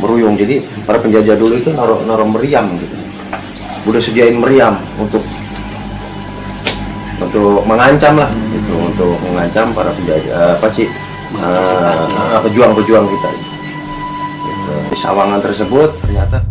meruyung. Jadi para penjajah dulu itu naruh meriam gitu. Udah sediain meriam untuk mengancam lah gitu, untuk mengancam para penjajah pejuang-pejuang kita gitu. Di sawangan tersebut ternyata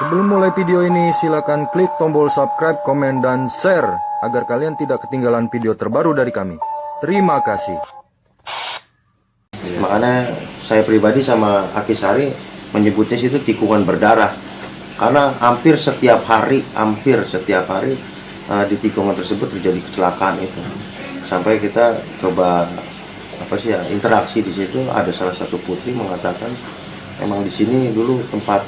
Sebelum mulai video ini, silakan klik tombol subscribe, komen, dan share agar kalian tidak ketinggalan video terbaru dari kami. Terima kasih. makanya saya pribadi sama Aki Sari menyebutnya situ tikungan berdarah, karena hampir setiap hari di tikungan tersebut terjadi kecelakaan itu. Sampai kita coba interaksi di situ, ada salah satu putri mengatakan emang di sini dulu tempat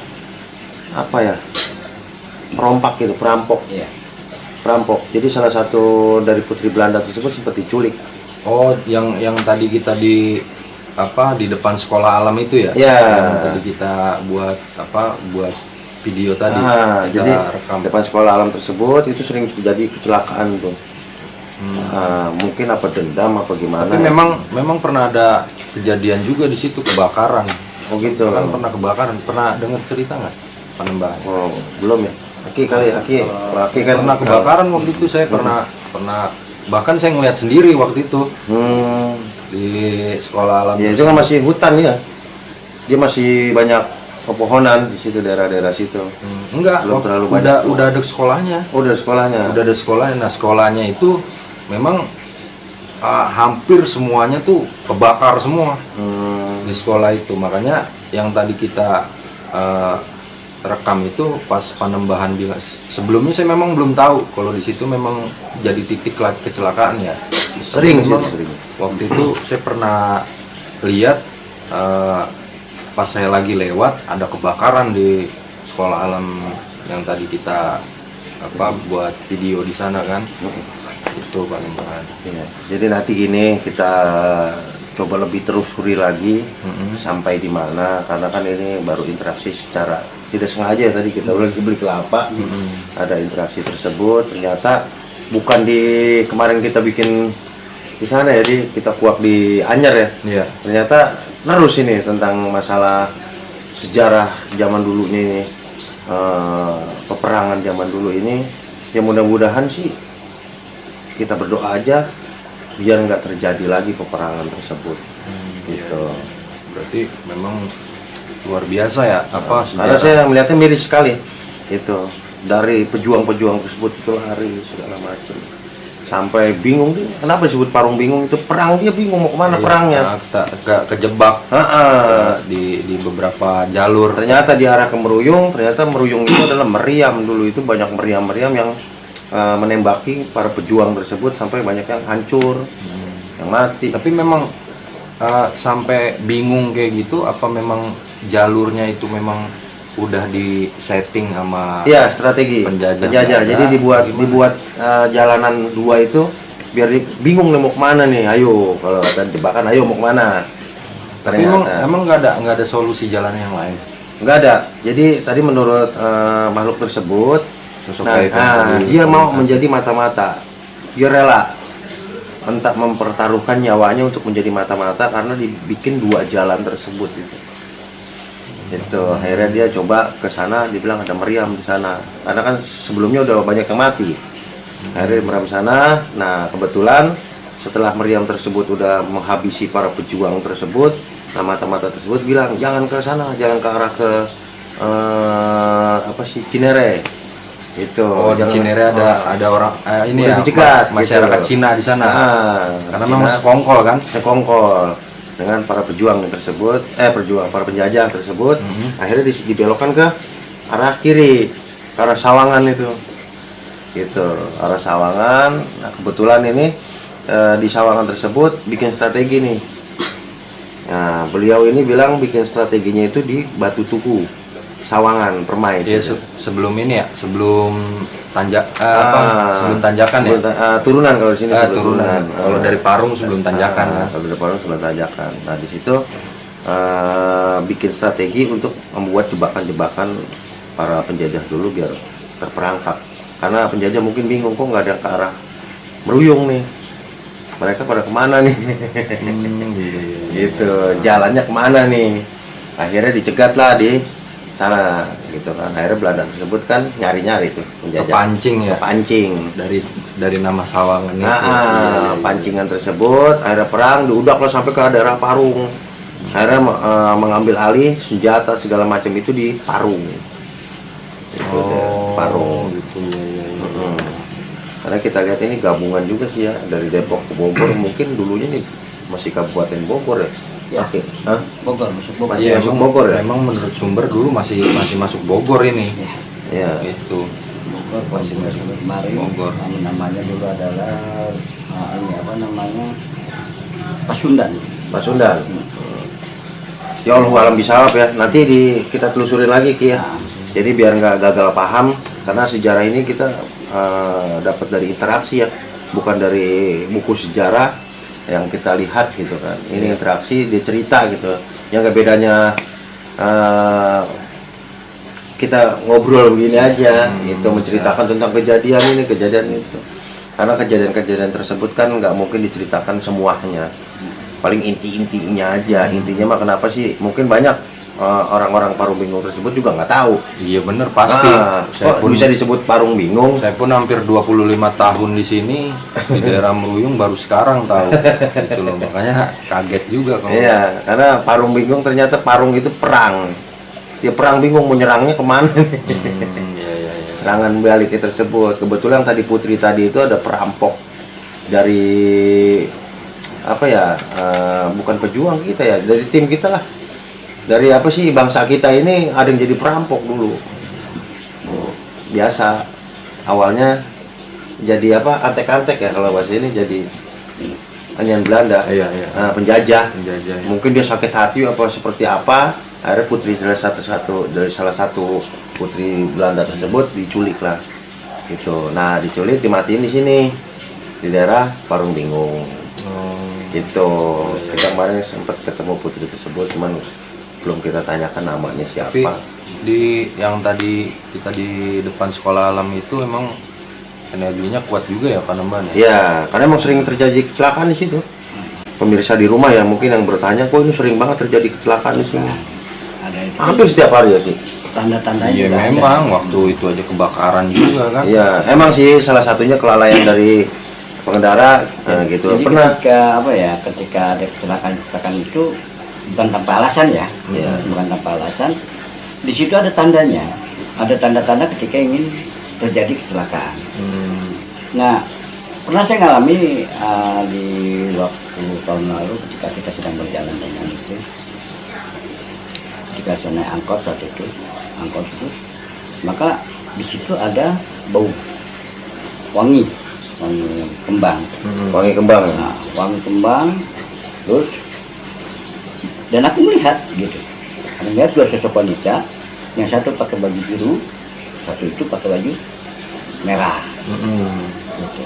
perampok. Jadi salah satu dari putri Belanda tersebut sempat diculik. Oh, yang tadi kita di depan sekolah alam itu ya? Ya. Yang tadi kita buat video tadi. Jadi rekam. depan sekolah alam tersebut itu sering terjadi kecelakaan tuh. Mungkin apa dendam apa gimana. Tapi memang pernah ada kejadian juga di situ, kebakaran. Oh gitu. Kan pernah kebakaran. Pernah dengar cerita nggak? Panembahan. Oh, belum ya. Aki kan Pernah kebakaran waktu itu, saya pernah bahkan saya ngeliat sendiri waktu itu di sekolah alam. Ya, itu kan masih hutan ya. Dia masih banyak pepohonan di situ, daerah-daerah situ. Enggak, belum terlalu banyak. udah ada sekolahnya. Oh, udah sekolahnya. Udah ada sekolahnya. Nah, sekolahnya itu memang hampir semuanya tuh kebakar semua di sekolah itu. Makanya yang tadi kita rekam itu pas Panembahan bilang. Sebelumnya saya memang belum tahu kalau di situ memang jadi titik kecelakaan ya. Sering. Waktu itu saya pernah lihat pas saya lagi lewat ada kebakaran di sekolah alam yang tadi kita buat video di sana kan. Itu Panembahan. Ya, jadi nanti gini kita coba lebih telusuri lagi sampai di mana, karena kan ini baru interaksi secara tidak sengaja. Tadi kita lagi beli kelapa, ada interaksi tersebut, ternyata bukan di kemarin kita bikin di sana ya, kita kuak di Anyar ya. Iya. Ternyata terus ini tentang masalah sejarah zaman dulu nih, peperangan zaman dulu ini. Ya mudah-mudahan sih kita berdoa aja biar nggak terjadi lagi peperangan tersebut. Gitu. Berarti memang luar biasa ya Karena saya melihatnya miris sekali itu, dari pejuang-pejuang tersebut itu lari segala macam sampai bingung dia kenapa disebut parung bingung, itu perang, dia bingung mau kemana perangnya. Kejebak di beberapa jalur. Ternyata di arah ke Meruyung, ternyata Meruyung itu adalah meriam. Dulu itu banyak meriam-meriam yang menembaki para pejuang tersebut sampai banyak yang hancur, yang mati. Tapi memang sampai bingung kayak gitu, apa memang jalurnya itu memang udah di setting sama Iya, strategi penjajah. Jadi dibuat jalanan dua itu biar bingung nih mau kemana nih. Ayo, kalau ada jebakan, ayo mau kemana? Tapi emang nggak ada solusi jalan yang lain. Nggak ada. Jadi tadi menurut makhluk tersebut, Sosok gaib yang tadi dia mau komunikasi. menjadi mata-mata. Dia rela entah mempertaruhkan nyawanya untuk menjadi mata-mata karena dibikin dua jalan tersebut itu. Itu akhirnya dia coba ke sana, dibilang ada meriam di sana. Karena kan sebelumnya udah banyak yang mati. Akhirnya meriam sana. Nah, kebetulan setelah meriam tersebut udah menghabisi para pejuang tersebut, nah mata-mata tersebut bilang jangan ke sana, jangan ke arah ke Cinere. Itu. Oh, di Cinere ada orang ini udah ya dicegat, masyarakat gitu. Cina di sana. Karena Cina memang sekongkol kan. sekongkol dengan para pejuang tersebut, para penjajah tersebut. Akhirnya dibelokkan ke arah kiri, ke arah Sawangan itu. Gitu, arah Sawangan. Nah, kebetulan ini di Sawangan tersebut bikin strategi nih. Nah, beliau ini bilang bikin strateginya itu di Batu Tugu, Sawangan, Permai. Iya, sebelum ini ya, sebelum sebelum tanjakan ya. Turunan kalau di sini. Turunan. Kalau dari Parung sebelum tanjakan. Kalau dari Parung sebelum tanjakan. Nah, di situ bikin strategi untuk membuat jebakan-jebakan para penjajah dulu biar terperangkap. Karena penjajah mungkin bingung kok nggak ada ke arah Meruyung nih. Mereka pada kemana nih? Gitu, jalannya kemana nih? Akhirnya dicegat lah di sana, gitu kan. Akhirnya Belanda tersebut kan nyari-nyari tuh penjajah. Kepancing ya. Kepancing. Dari nama Sawangan itu. Iya. Pancingan tersebut, akhirnya perang, diudak lah sampai ke daerah Parung. Akhirnya mengambil alih senjata segala macam itu di Parung. Itu Parung. Gitu ya. Karena kita lihat ini gabungan juga sih ya, dari Depok ke Bogor. Mungkin dulunya nih masih Kabupaten Bogor ya. Ya. Oke. Bogor, masuk Bogor. Masih masuk Bogor ya? Memang menurut sumber dulu masih masuk Bogor ini. Ya. Gitu. Bogor, masih masuk kemarin. Bogor. Namanya dulu adalah ini apa namanya, Pasundan. Pasundan. Ya Allah alam bisawab ya. Nanti kita telusurin lagi Ki ya. Jadi biar nggak gagal paham, karena sejarah ini kita dapat dari interaksi ya, bukan dari buku sejarah yang kita lihat gitu kan. Ini interaksi, dia cerita gitu. Yang nggak bedanya kita ngobrol begini aja, itu menceritakan tentang kejadian itu. Karena kejadian-kejadian tersebut kan nggak mungkin diceritakan semuanya. Paling inti-intinya aja. Intinya mah kenapa sih? Mungkin banyak orang-orang Parung Bingung tersebut juga nggak tahu. Iya bener pasti. Kok bisa disebut Parung Bingung? Saya pun hampir 25 tahun di sini di daerah Meruyung baru sekarang tahu. Gitu loh, makanya kaget juga kalau. Iya, karena Parung Bingung ternyata Parung itu perang. Dia perang bingung mau nyerangnya kemana nih? Iya. Serangan balik tersebut. Kebetulan tadi Putri tadi itu ada perampok dari apa ya? Bukan pejuang kita ya, dari tim kita lah. Dari apa sih bangsa kita ini ada yang jadi perampok dulu. Biasa awalnya jadi apa, antek-antek ya kalau bahasa ini, jadi anyan Belanda. Iya. Penjajah. Penjajah. Ya. Mungkin dia sakit hati apa seperti apa, akhirnya putri dari salah satu putri Belanda tersebut diculik lah gitu. Nah, diculik dimatiin di sini di daerah Parung Bingung. Gitu. Kita kemarin sempat ketemu putri tersebut, cuman belum kita tanyakan namanya siapa. Tapi di yang tadi kita di depan sekolah alam itu emang energinya kuat juga ya Panembahan ya? Ya, karena emang sering terjadi kecelakaan di situ. Pemirsa di rumah yang mungkin yang bertanya, kok ini sering banget terjadi kecelakaan di sini? Ada itu. Hampir setiap hari ya sih. Tanda-tandanya. Iya juga memang waktu itu aja kebakaran juga kan. Iya, emang sih salah satunya kelalaian dari pengendara gitu. Jadi Pernah. ketika ada kecelakaan itu bukan tanpa alasan ya, bukan tanpa alasan. Di situ ada tandanya, ada tanda-tanda ketika ingin terjadi kecelakaan. Nah, pernah saya ngalami di waktu tahun lalu ketika kita sedang berjalan dengan itu, ketika saya naik angkot saat itu, maka di situ ada bau wangi kembang. Wangi kembang. Nah, wangi kembang, terus dan aku melihat gitu, melihat dua sosok wanita Yang satu pakai baju biru, satu itu pakai baju merah. Gitu.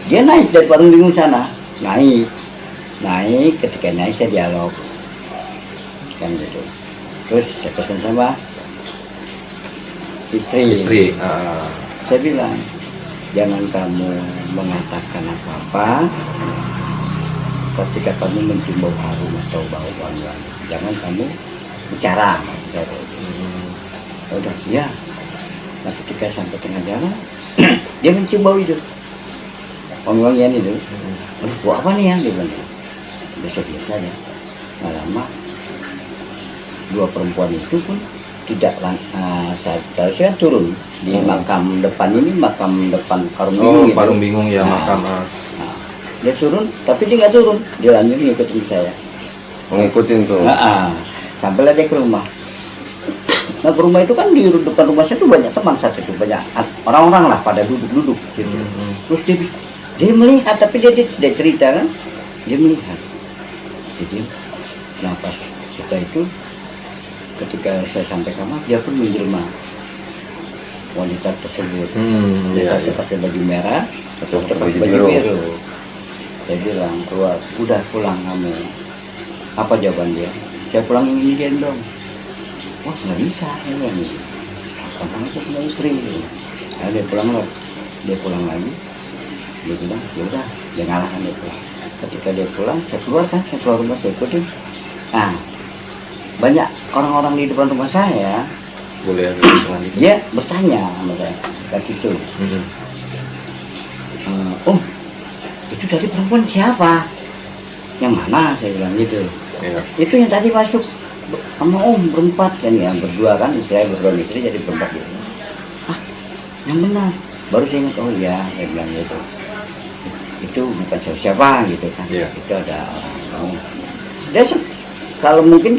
Dia naik dari Parung Bingung sana, naik. Ketika naik saya dialog, kan gitu. Terus saya pesan sama istri. Saya bilang, jangan kamu mengatakan apa-apa ketika kamu mencium bau harum atau bau wangi-wangi. Jangan kamu bicara. Udah, ya. Nah, ketika sampai tengah jalan, dia mencium bau itu, wangi-wangian itu. Aduh, bau apa nih ya? Dia bilang. Biasa-biasa aja. Nggak lama, dua perempuan itu pun tidak saya kan turun di makam depan ini, makam depan Parung Bingung. Oh, Parung Bingung ya, makam. Dia turun, tapi dia nggak turun, dia lanjut ngikutin saya. Mengikutin tuh. Sampailah dia ke rumah. Nah, ke rumah itu kan di depan rumah saya tuh banyak teman saat itu, banyak orang-orang lah pada duduk-duduk gitu. Terus dia melihat, tapi dia tidak cerita kan, dia melihat. Jadi, nah pas kita itu, ketika saya sampai kamar, dia pun menjelma wanita tersebut. Dia pakai baju merah, atau pakai baju biru. Saya bilang, keluar, udah pulang kamu. Apa jawaban dia? Saya pulang ingin gendong. Wah, nggak bisa, ya kan? Karena saya punya istri. Nah, dia pulang lagi. Dia bilang, ya udah, dia ngalahkan dia pulang. Ketika dia pulang, saya keluar rumah, saya ikutin. Nah, banyak orang-orang di depan rumah saya. Boleh ada hitungan itu. Dia bertanya sama saya, kayak gitu. Om, itu tadi perempuan siapa? Yang mana? Saya bilang gitu. Iya. Itu yang tadi masuk sama Om berempat kan ya, berdua kan, saya berdua istri jadi berempat gitu. Yang benar. Baru saya ingat, oh ya, saya bilang gitu. Itu bukan siapa gitu kan. Iya. Itu ada orang. Dia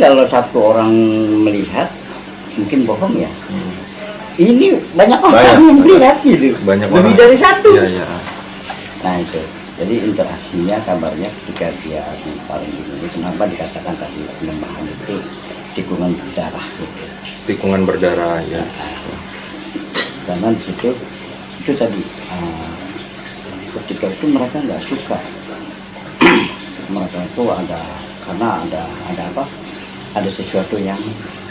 kalau satu orang melihat mungkin bohong ya. Ini banyak orang yang melihat gitu. Banyak lebih orang. dari satu. Iya. Nah itu. Jadi interaksinya, kabarnya ketika dia di Parung Bingung itu, kenapa dikatakan tadi penyembahan itu tikungan berdarah gitu. Tikungan berdarah ya. Karena di situ itu tadi ketika itu mereka nggak suka. Mereka itu ada apa? Ada sesuatu yang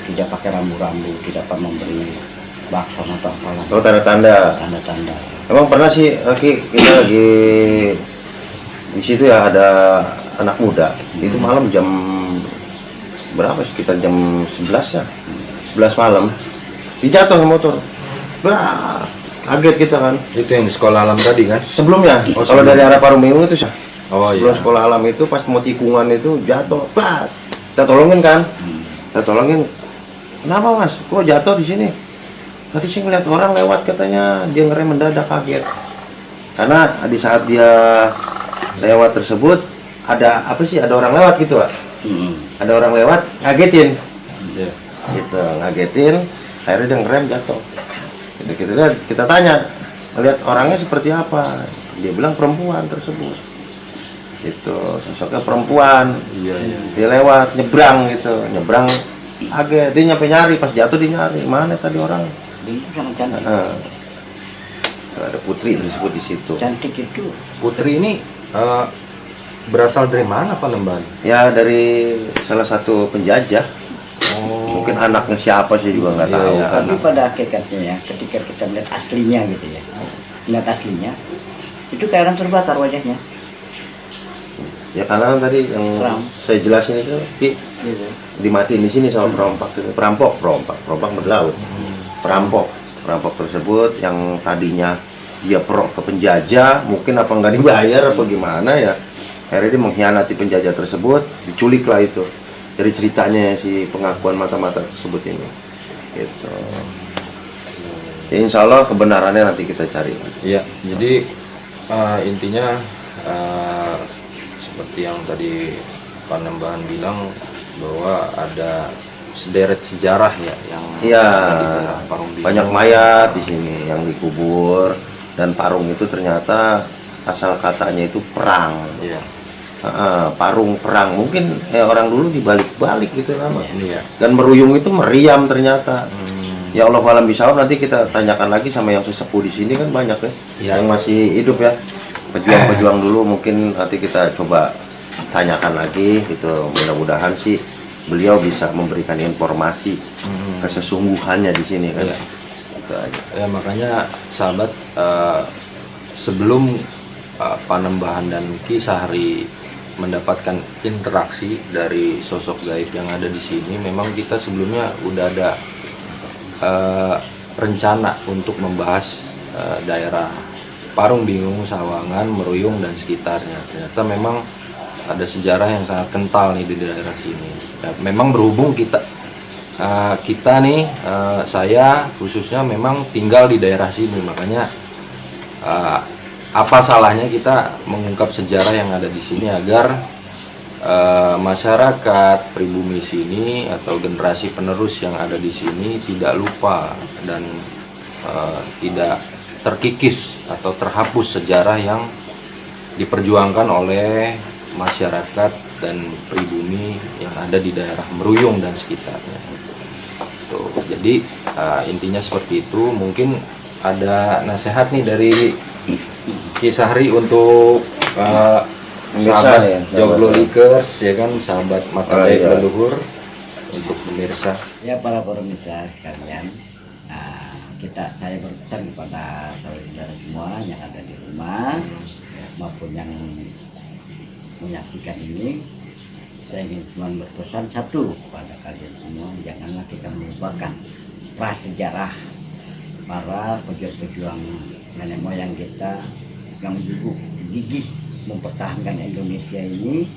tidak pakai rambu-rambu, tidak apa memberi bakson atau apalah. Oh, tanda-tanda. Tanda-tanda. Emang pernah sih, kita lagi di situ ya, ada anak muda. Itu malam jam berapa? Sekitar jam 11 ya. 11 malam. Dijatuh motor. Wah, kaget kita kan. Itu yang di sekolah alam tadi kan? Sebelumnya, Oh, kalau dari arah Parung Bingung itu sih. Oh iya. Sebelum sekolah alam itu pas mau tikungan itu jatuh. Wah, kita tolongin kan. Kita tolongin. Kenapa Mas? Kok jatuh di sini? Tadi sih ngeliat orang lewat katanya, dia ngerem mendadak, kaget. Karena di saat dia lewat tersebut ada apa sih? Ada orang lewat gitu, Pak. Ada orang lewat, ngagetin. Iya. Gitu, ngagetin. Akhirnya dia ngerem, jatuh. Gitu, kita tanya, ngeliat orangnya seperti apa? Dia bilang perempuan tersebut. Gitu, sosoknya perempuan. Iya. Dia lewat, nyebrang gitu, kaget. Dia nyari, pas jatuh dia nyari. Mana tadi orang? Itu sangat cantik. Ada Putri disebut di situ. Cantik itu. Putri ini berasal dari mana Pak Lemban? Ya dari salah satu penjajah. Oh. Mungkin anaknya siapa sih juga nggak Iya, tahu iya. kan. Tapi pada hakikatnya ya, ketika kita melihat aslinya gitu ya, lihat aslinya, itu kayak orang terbakar wajahnya. Ya karena tadi yang Terang. saya jelasin itu, Gitu. dimatiin di sini sama perampok berlaut. Perampok tersebut yang tadinya dia pro ke penjajah, mungkin apa nggak dibayar apa gimana ya, akhirnya dia mengkhianati penjajah tersebut, diculik lah itu. Dari ceritanya si pengakuan mata-mata tersebut ini, gitu. Ya, insya Allah kebenarannya nanti kita cari. Iya. Jadi intinya seperti yang tadi Pak Nembahan bilang bahwa ada sederet sejarah ya yang Iya, ada di dalam Parung Bingung. banyak mayat di sini yang dikubur, dan Parung itu ternyata asal katanya itu perang. Iya. parung perang. Mungkin orang dulu dibalik-balik gitu lama. Iya. Dan meruyung itu meriam ternyata. Ya Allah alam bisawab, nanti kita tanyakan lagi sama yang sesepuh di sini kan banyak ya, Ya. yang masih hidup ya, pejuang-pejuang dulu, mungkin nanti kita coba tanyakan lagi gitu. Mudah-mudahan sih beliau bisa memberikan informasi kesesungguhannya di sini kan. Iya. Gitu aja. Ya makanya sahabat, sebelum Panembahan dan Ki Sahri mendapatkan interaksi dari sosok gaib yang ada di sini, memang kita sebelumnya udah ada rencana untuk membahas daerah Parung Bingung, Sawangan, Meruyung dan sekitarnya. Ternyata memang ada sejarah yang sangat kental nih di daerah sini. Ya, memang berhubung kita nih, saya khususnya memang tinggal di daerah sini, makanya apa salahnya kita mengungkap sejarah yang ada di sini agar masyarakat pribumi sini atau generasi penerus yang ada di sini tidak lupa dan tidak terkikis atau terhapus sejarah yang diperjuangkan oleh masyarakat dan pribumi yang ada di daerah Meruyung dan sekitarnya. Tuh, jadi intinya seperti itu. Mungkin ada nasihat nih dari Ki Sahri untuk sahabat ya, Joglo sahabat. Likers, ya kan, sahabat mata Oh, baik iya. leluhur, untuk pemirsa. Ya para pemirsa sekalian, saya berpesan kepada saudara semua yang ada di rumah maupun yang menyaksikan ini, saya ingin cuma berpesan satu kepada kalian semua: janganlah kita melupakan prasejarah para pejuang-pejuang nenek moyang kita yang dulu gigih mempertahankan Indonesia ini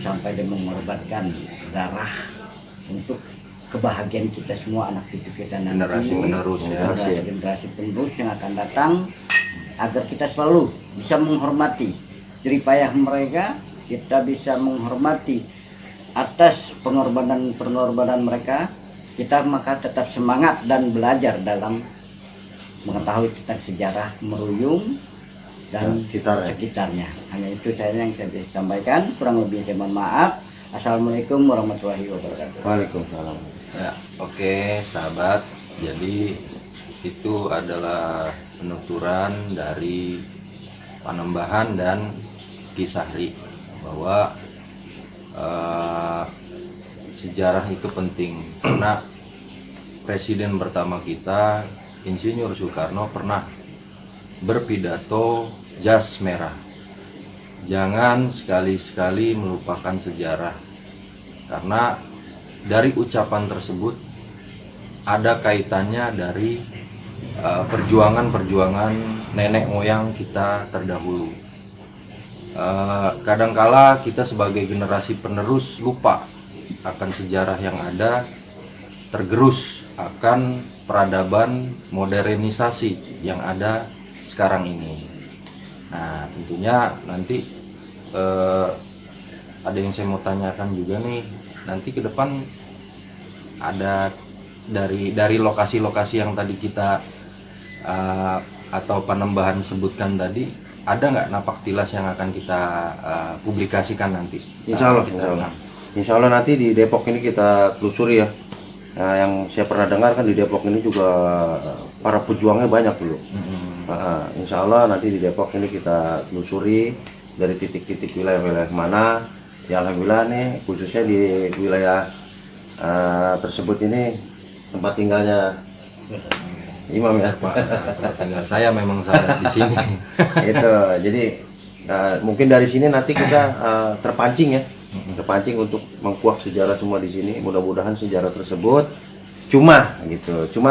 sampai dia mengorbankan darah untuk kebahagiaan kita semua, anak cucu kita nanti, Generasi penerus ya. generasi penerus yang akan datang, agar kita selalu bisa menghormati jeripayah mereka, kita bisa menghormati atas pengorbanan mereka, kita maka tetap semangat dan belajar dalam mengetahui tentang sejarah Meruyung dan sekitarnya. Hanya itu saya yang saya bisa sampaikan, kurang lebih saya mohon maaf. Assalamualaikum warahmatullahi wabarakatuh. Waalaikumsalam. Ya, oke sahabat. Jadi itu adalah penuturan dari Panembahan dan Ki Sahri bahwa sejarah itu penting, karena presiden pertama kita, Insinyur Soekarno, pernah berpidato jas merah. Jangan sekali-sekali melupakan sejarah, karena dari ucapan tersebut ada kaitannya dari perjuangan-perjuangan nenek moyang kita terdahulu. Kadangkala kita sebagai generasi penerus lupa akan sejarah yang ada, tergerus akan peradaban modernisasi yang ada sekarang ini. Nah, tentunya nanti ada yang saya mau tanyakan juga nih, nanti ke depan ada dari lokasi-lokasi yang tadi kita atau Panembahan sebutkan tadi, ada nggak napak tilas yang akan kita publikasikan nanti? Insya Allah, insya Allah nanti di Depok ini kita telusuri ya. Nah, yang saya pernah dengar kan di Depok ini juga para pejuangnya banyak dulu. Insya Allah nanti di Depok ini kita telusuri dari titik-titik wilayah-wilayah mana. Ya alhamdulillah nih, khususnya di wilayah tersebut ini tempat tinggalnya Imam ya. Tempat tinggal saya memang saya di sini. Itu jadi mungkin dari sini nanti kita terpancing ya, terpancing untuk mengkuak sejarah semua di sini. Mudah-mudahan sejarah tersebut cuma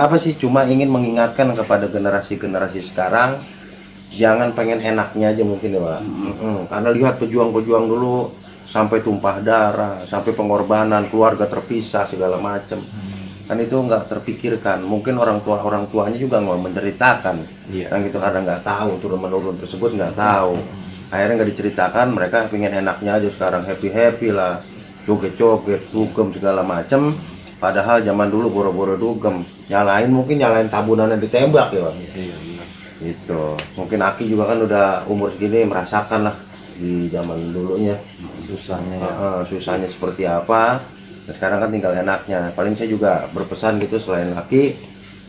apa sih, cuma ingin mengingatkan kepada generasi-generasi sekarang, jangan pengen enaknya aja mungkin ya Pak. Karena lihat pejuang-pejuang dulu sampai tumpah darah, sampai pengorbanan, keluarga terpisah segala macam. Kan itu nggak terpikirkan. Mungkin orang tuanya juga nggak menceritakan. Iya. Yang itu kadang nggak tahu, turun menurun tersebut nggak tahu. Akhirnya nggak diceritakan, mereka pengen enaknya aja sekarang, happy lah, joget-joget, dugem segala macam. Padahal zaman dulu boro-boro dugem, nyalain tabunannya ditembak ya Pak. Iya, benar. Gitu. Mungkin Aki juga kan udah umur segini merasakan lah di zaman dulunya. Susahnya ya. Susahnya seperti apa. Nah, sekarang kan tinggal enaknya. Paling saya juga berpesan gitu, selain laki,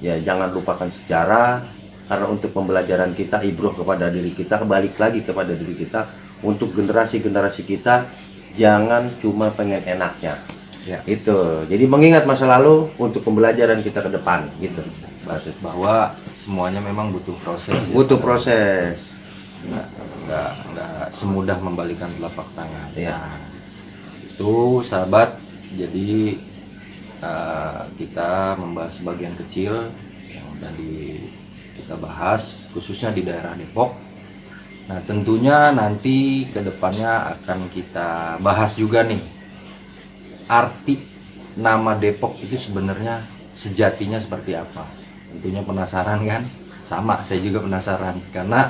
ya jangan lupakan sejarah, karena untuk pembelajaran kita, ibroh kepada diri kita, balik lagi kepada diri kita, untuk generasi-generasi kita, jangan cuma pengen enaknya. Ya. Itu. Jadi mengingat masa lalu untuk pembelajaran kita ke depan gitu. Bahwa semuanya memang butuh proses. Ya. Butuh proses. Nggak semudah membalikan telapak tangan. Ya. Nah, itu sahabat. Jadi kita membahas sebagian kecil yang tadi kita bahas, khususnya di daerah Depok. Nah, tentunya nanti kedepannya akan kita bahas juga nih arti nama Depok itu sebenarnya sejatinya seperti apa. Tentunya penasaran kan? Sama, saya juga penasaran karena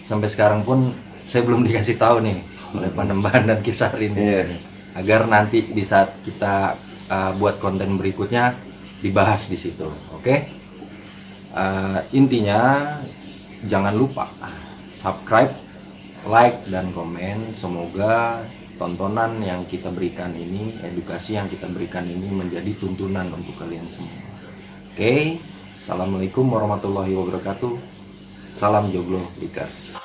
sampai sekarang pun saya belum dikasih tahu nih oleh Panembahan dan Kisarin. Agar nanti di saat kita buat konten berikutnya dibahas di situ, oke? Intinya jangan lupa subscribe, like dan komen. Semoga tontonan yang kita berikan ini, edukasi yang kita berikan ini menjadi tuntunan untuk kalian semua. Oke, assalamualaikum warahmatullahi wabarakatuh. Salam Joglo Bikers.